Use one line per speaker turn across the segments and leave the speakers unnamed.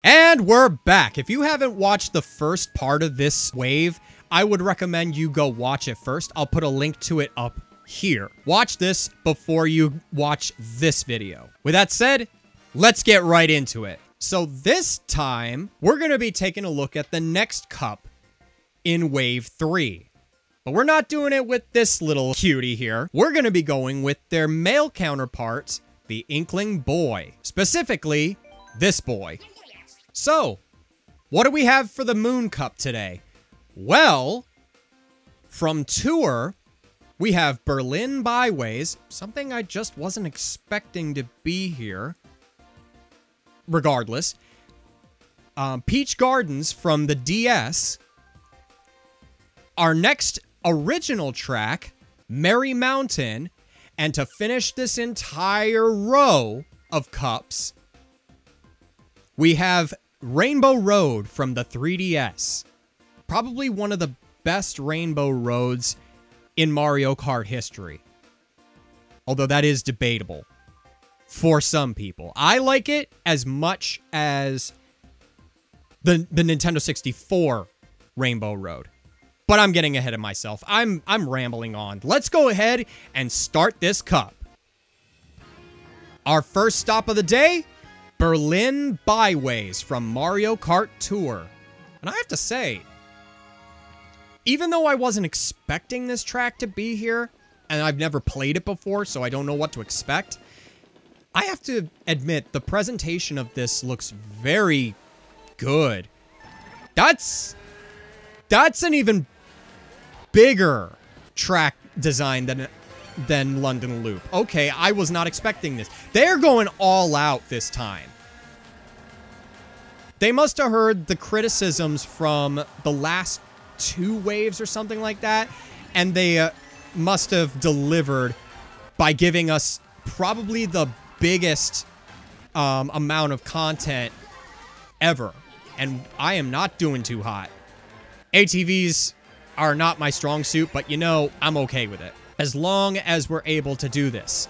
And we're back. If you haven't watched the first part of this wave, I would recommend you go watch it first. I'll put a link to it up here. Watch this before you watch this video. With that said, let's get right into it. So this time, we're going to be taking a look at the next cup in Wave 3. But we're not doing it with this little cutie here. We're going to be going with their male counterparts, the Inkling Boy. Specifically, this boy. So, what do we have for the Moon Cup today? Well, from Tour, we have Berlin Byways, something I just wasn't expecting to be here. Regardless. Peach Gardens from the DS. Our next original track, Merry Mountain. And to finish this entire row of cups, we have Rainbow Road from the 3DS. Probably one of the best Rainbow Roads in Mario Kart history. Although that is debatable. For some people. I like it as much as the Nintendo 64 Rainbow Road. But I'm getting ahead of myself. I'm rambling on. Let's go ahead and start this cup. Our first stop of the day, Berlin Byways from Mario Kart Tour. And I have to say, even though I wasn't expecting this track to be here, and I've never played it before, so I don't know what to expect, I have to admit, the presentation of this looks very good. That's an even bigger track design than London Loop. Okay, I was not expecting this. They're going all out this time. They must have heard the criticisms from the last 2 waves or something like that, and they must have delivered by giving us probably the biggest amount of content ever. And I am not doing too hot. ATVs are not my strong suit, but you know, I'm okay with it. As long as we're able to do this.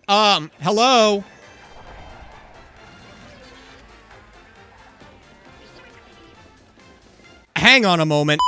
Hello? Hang on a moment.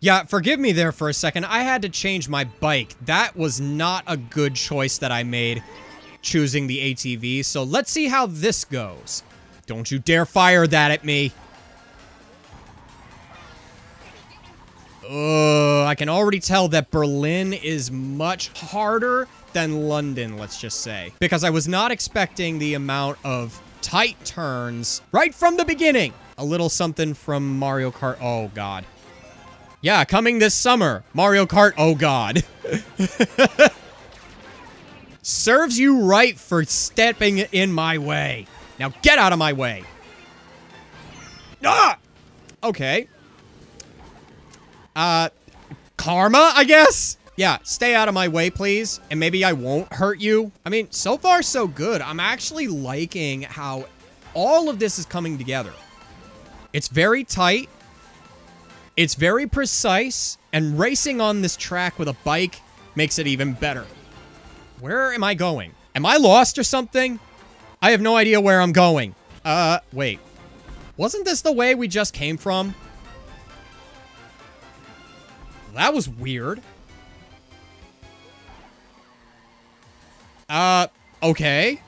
Yeah, forgive me there for a second. I had to change my bike. That was not a good choice that I made, choosing the ATV. So let's see how this goes. Don't you dare fire that at me. I can already tell that Berlin is much harder than London, let's just say. Because I was not expecting the amount of tight turns right from the beginning. A little something from Mario Kart. Oh, God. Yeah, coming this summer. Mario Kart, oh god. Serves you right for stepping in my way. Now get out of my way. Ah! Okay. Karma, I guess? Yeah, stay out of my way, please. And maybe I won't hurt you. I mean, so far, so good. I'm actually liking how all of this is coming together. It's very tight. It's very precise, and racing on this track with a bike makes it even better. Where am I going? Am I lost or something? I have no idea where I'm going. Wait. Wasn't this the way we just came from? That was weird. Okay.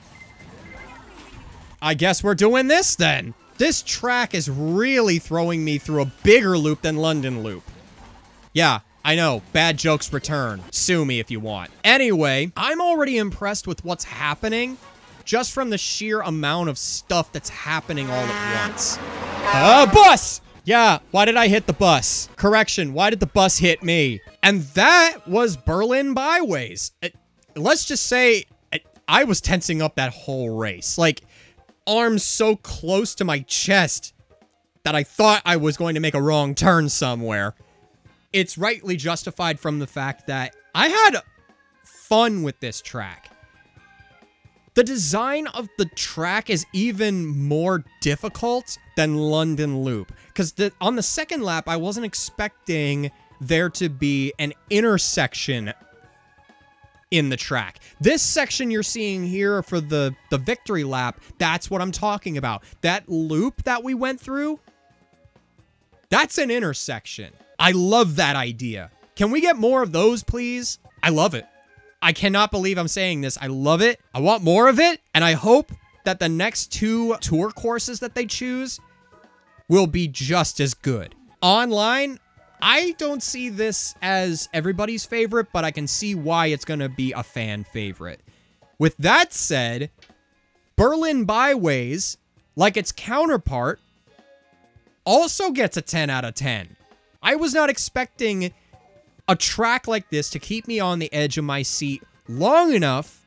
I guess we're doing this then. This track is really throwing me through a bigger loop than London Loop. Yeah, I know. Bad jokes return. Sue me if you want. Anyway, I'm already impressed with what's happening just from the sheer amount of stuff that's happening all at once. Bus! Yeah, why did I hit the bus? Correction, why did the bus hit me? And that was Berlin Byways. Let's just say I was tensing up that whole race. Like, arms so close to my chest that I thought I was going to make a wrong turn somewhere. It's rightly justified from the fact that I had fun with this track. The design of the track is even more difficult than London Loop. Because on the second lap, I wasn't expecting there to be an intersection in the track. This section you're seeing here for the victory lap, that's what I'm talking about. That loop that we went through, that's an intersection. I love that idea. Can we get more of those, please? I love it. I cannot believe I'm saying this. I love it. I want more of it, and I hope that the next 2 tour courses that they choose will be just as good. Online, I don't see this as everybody's favorite, but I can see why it's going to be a fan favorite. With that said, Berlin Byways, like its counterpart, also gets a 10 out of 10. I was not expecting a track like this to keep me on the edge of my seat long enough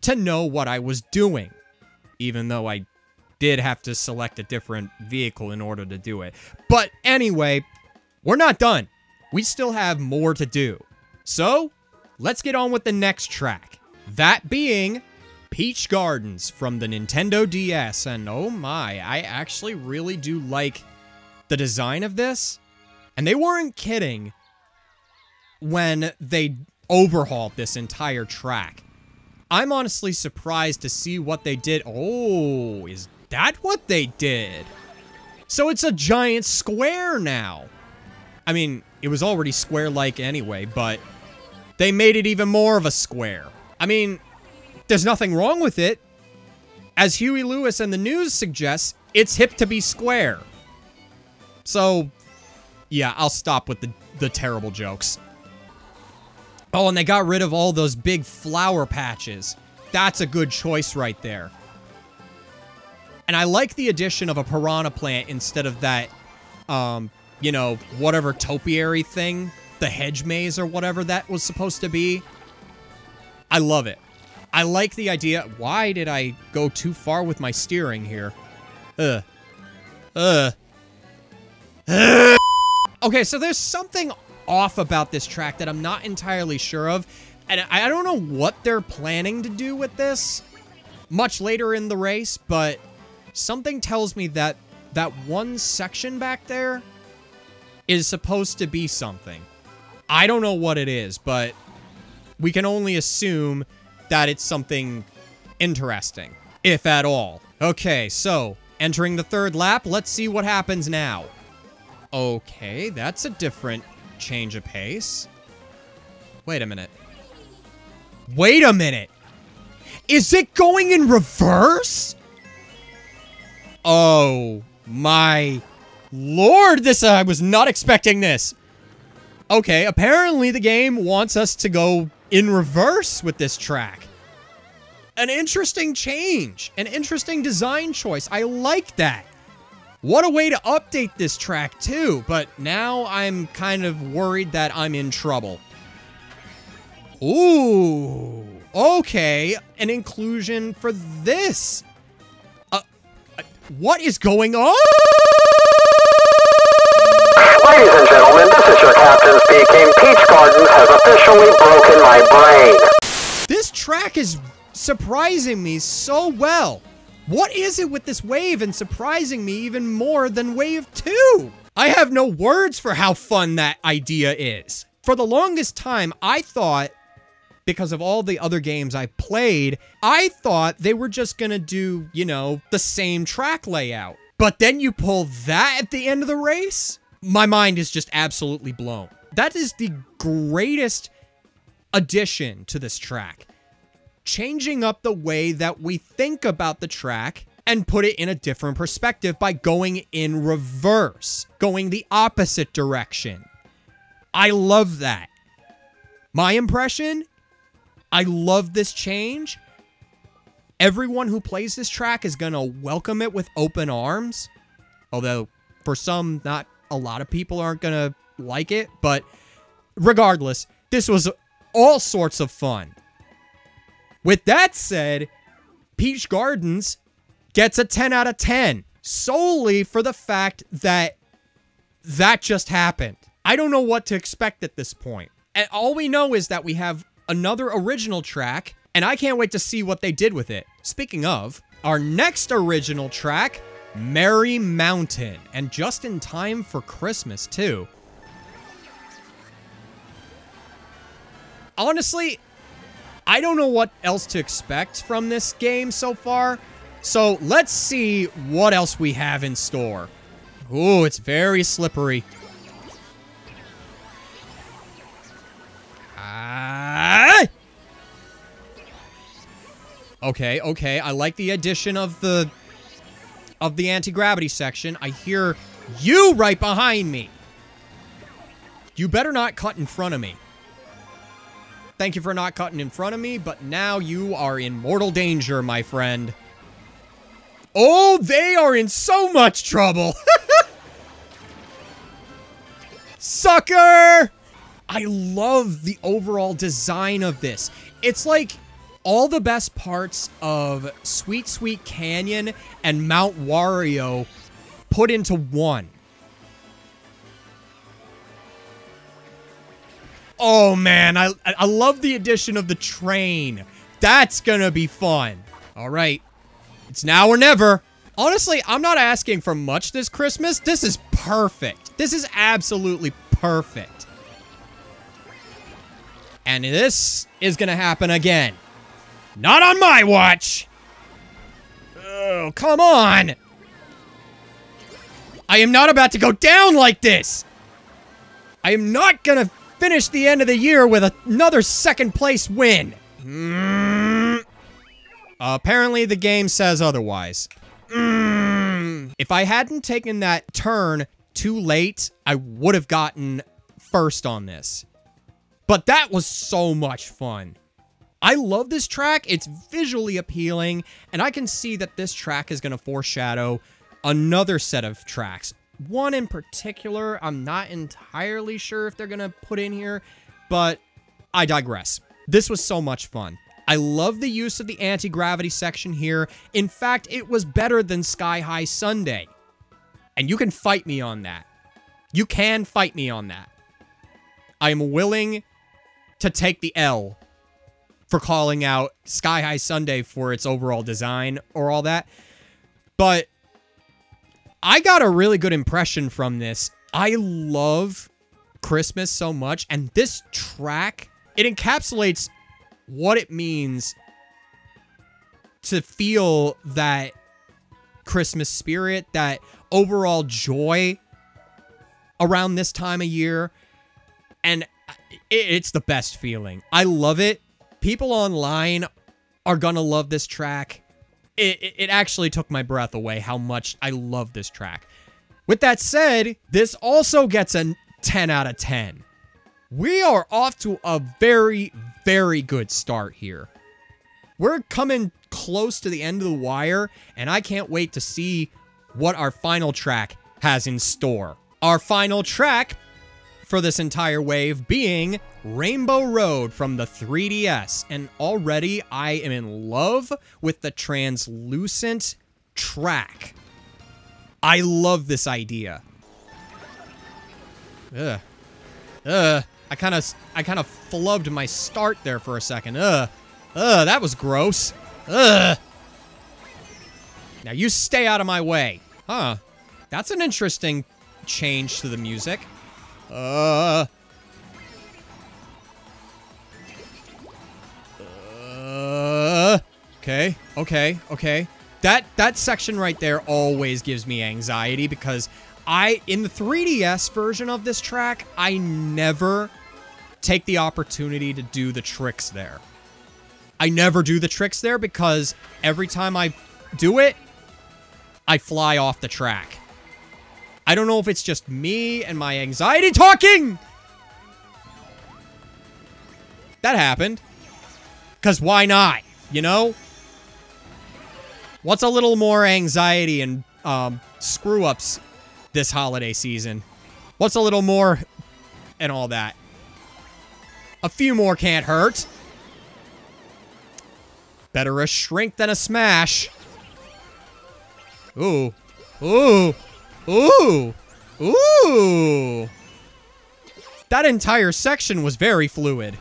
to know what I was doing, even though I did have to select a different vehicle in order to do it. But anyway, we're not done. We still have more to do. So, let's get on with the next track. That being Peach Gardens from the Nintendo DS. And oh my, I actually really do like the design of this. And they weren't kidding when they overhauled this entire track. I'm honestly surprised to see what they did. Oh, is that what they did? So it's a giant square now. I mean, it was already square-like anyway, but they made it even more of a square. I mean, there's nothing wrong with it. As Huey Lewis and the News suggests, it's hip to be square. So, yeah, I'll stop with the terrible jokes. Oh, and they got rid of all those big flower patches. That's a good choice right there. And I like the addition of a piranha plant instead of that, you know, whatever topiary thing, the hedge maze or whatever that was supposed to be. I love it. I like the idea. Why did I go too far with my steering here? Okay, so there's something off about this track that I'm not entirely sure of, and I don't know what they're planning to do with this much later in the race, but something tells me that that one section back there is supposed to be something. I don't know what it is, but we can only assume that it's something interesting, if at all. Okay, so entering the 3rd lap, let's see what happens now. Okay, that's a different change of pace. Wait a minute. Wait a minute. Is it going in reverse? Oh my lord, I was not expecting this. Okay, apparently the game wants us to go in reverse with this track. An interesting change. An interesting design choice. I like that. What a way to update this track, too. But now I'm kind of worried that I'm in trouble. Ooh. Okay. An inclusion for this. What is going on?
Ladies and gentlemen, this is your captain speaking. Peach Gardens has officially broken my brain.
This track is surprising me so well. What is it with this wave and surprising me even more than Wave 2? I have no words for how fun that idea is. For the longest time, I thought, because of all the other games I played, I thought they were just gonna do, you know, the same track layout. But then you pull that at the end of the race? My mind is just absolutely blown. That is the greatest addition to this track. Changing up the way that we think about the track and put it in a different perspective by going in reverse, going the opposite direction. I love that. My impression, I love this change. Everyone who plays this track is going to welcome it with open arms. Although, for some, not a lot of people aren't going to like it. But regardless, this was all sorts of fun. With that said, Peach Gardens gets a 10 out of 10 solely for the fact that that just happened. I don't know what to expect at this point. And all we know is that we have another original track, and I can't wait to see what they did with it. Speaking of, our next original track, Merry Mountain, and just in time for Christmas, too. Honestly, I don't know what else to expect from this game so far. So let's see what else we have in store. Ooh, it's very slippery. Okay, okay. I like the addition of the anti-gravity section. I hear you right behind me. You better not cut in front of me. Thank you for not cutting in front of me, but now you are in mortal danger, my friend. Oh, they are in so much trouble. Sucker! I love the overall design of this. It's like all the best parts of Sweet Sweet Canyon and Mount Wario put into one. Oh, man, I love the addition of the train. That's gonna be fun. All right, it's now or never. Honestly, I'm not asking for much this Christmas. This is perfect. This is absolutely perfect. And this is gonna happen again. Not on my watch! Oh, come on! I am not about to go down like this! I am not gonna finish the end of the year with another second place win. Apparently the game says otherwise. If I hadn't taken that turn too late, I would have gotten first on this. But that was so much fun. I love this track. It's visually appealing, and I can see that this track is going to foreshadow another set of tracks. One in particular, I'm not entirely sure if they're going to put in here, but I digress. This was so much fun. I love the use of the anti-gravity section here. In fact, it was better than Sky High Sunday. And you can fight me on that. You can fight me on that. I am willing to take the L for calling out Sky High Sunday for its overall design or all that. But I got a really good impression from this. I love Christmas so much, and this track, it encapsulates what it means to feel that Christmas spirit, that overall joy around this time of year. And it's the best feeling. I love it. People online are gonna love this track. It actually took my breath away how much I love this track. With that said, this also gets a 10 out of 10. We are off to a very, very good start here. We're coming close to the end of the wire, and I can't wait to see what our final track has in store. Our final track for this entire wave being Rainbow Road from the 3DS. And already I am in love with the translucent track. I love this idea. I kind of flubbed my start there for a second. That was gross. Now you stay out of my way. Huh. That's an interesting change to the music. Okay. That section right there always gives me anxiety because in the 3DS version of this track, I never take the opportunity to do the tricks there. I never do the tricks there because every time I do it, I fly off the track. I don't know if it's just me and my anxiety talking. That happened. Because why not? You know? What's a little more anxiety and screw-ups this holiday season? What's a little more and all that? A few more can't hurt. Better a shrink than a smash. Ooh. Ooh. Ooh. Ooh. That entire section was very fluid.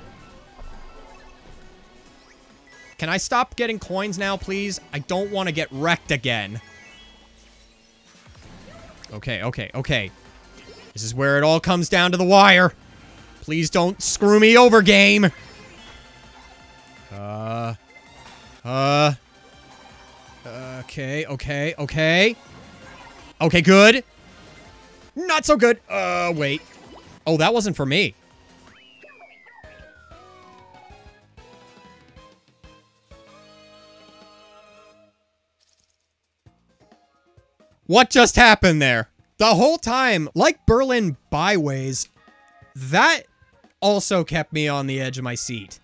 Can I stop getting coins now, please? I don't want to get wrecked again. Okay. This is where it all comes down to the wire. Please don't screw me over, game. Okay, okay, okay. Okay, good. Not so good. Wait. Oh, that wasn't for me. What just happened there? The whole time, like Berlin Byways, that also kept me on the edge of my seat.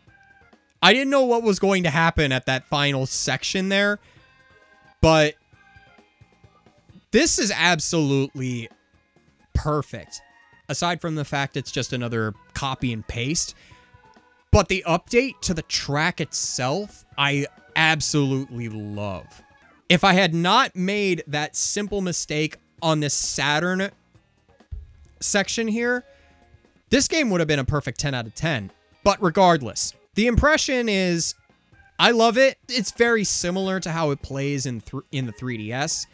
I didn't know what was going to happen at that final section there, but this is absolutely perfect. Aside from the fact it's just another copy and paste, but the update to the track itself, I absolutely love. If I had not made that simple mistake on this Saturn section here, this game would have been a perfect 10 out of 10. But regardless, the impression is, I love it. It's very similar to how it plays in the 3DS,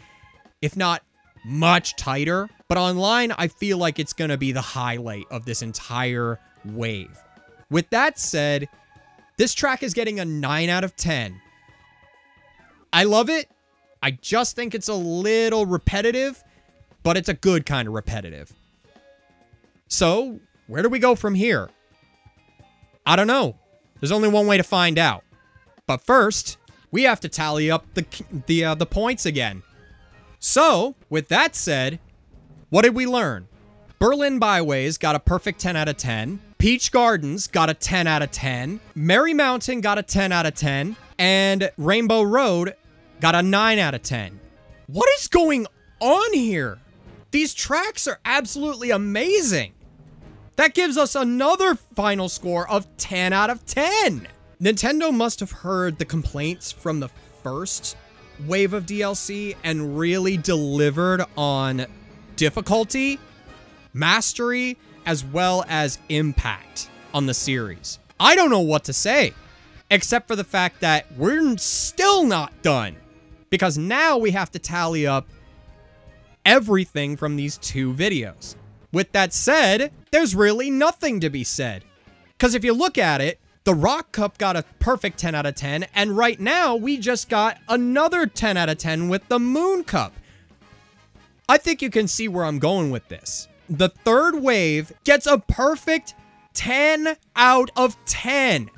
if not much tighter. But online, I feel like it's going to be the highlight of this entire wave. With that said, this track is getting a 9 out of 10. I love it. I just think it's a little repetitive, but it's a good kind of repetitive. So, where do we go from here? I don't know. There's only one way to find out. But first, we have to tally up the points again. So, with that said, what did we learn? Berlin Byways got a perfect 10 out of 10. Peach Gardens got a 10 out of 10. Merry Mountain got a 10 out of 10. And Rainbow Road got a 9 out of 10. What is going on here? These tracks are absolutely amazing. That gives us another final score of 10 out of 10. Nintendo must have heard the complaints from the first wave of DLC and really delivered on difficulty, mastery, as well as impact on the series. I don't know what to say, except for the fact that we're still not done. Because now we have to tally up everything from these two videos. With that said, there's really nothing to be said. Because if you look at it, the Rock Cup got a perfect 10 out of 10, and right now we just got another 10 out of 10 with the Moon Cup. I think you can see where I'm going with this. The third wave gets a perfect 10 out of 10.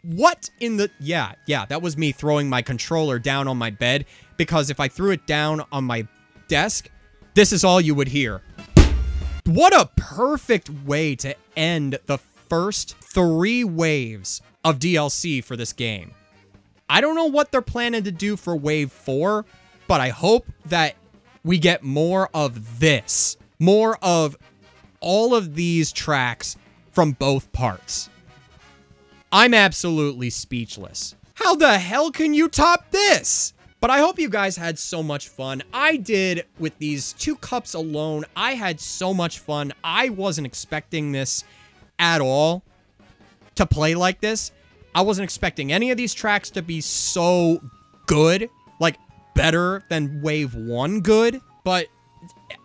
What in the... Yeah, that was me throwing my controller down on my bed, because if I threw it down on my desk, this is all you would hear. What a perfect way to end the first 3 waves of DLC for this game. I don't know what they're planning to do for Wave 4, but I hope that we get more of this. More of all of these tracks from both parts. I'm absolutely speechless. How the hell can you top this? But I hope you guys had so much fun. I did with these 2 cups alone. I had so much fun. I wasn't expecting this at all to play like this. I wasn't expecting any of these tracks to be so good, like better than Wave 1 good. But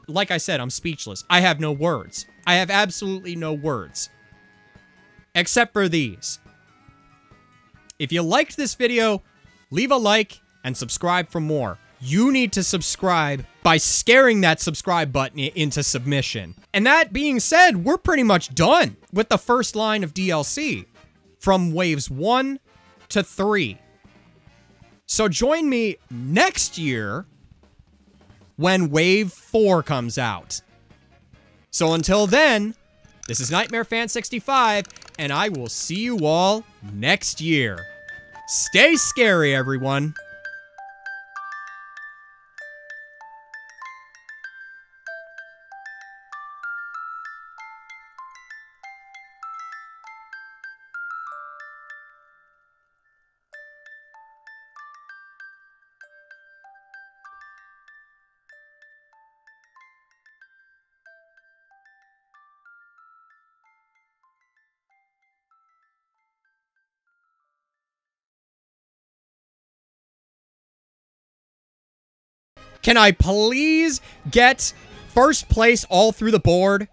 like I said, I'm speechless. I have no words. I have absolutely no words. Except for these. If you liked this video, leave a like and subscribe for more. You need to subscribe by scaring that subscribe button into submission. And that being said, we're pretty much done with the first line of DLC from waves 1 to 3. So join me next year when wave 4 comes out. So until then, this is Nightmare Fan 65, and I will see you all next year. Stay scary, everyone. Can I please get first place all through the board?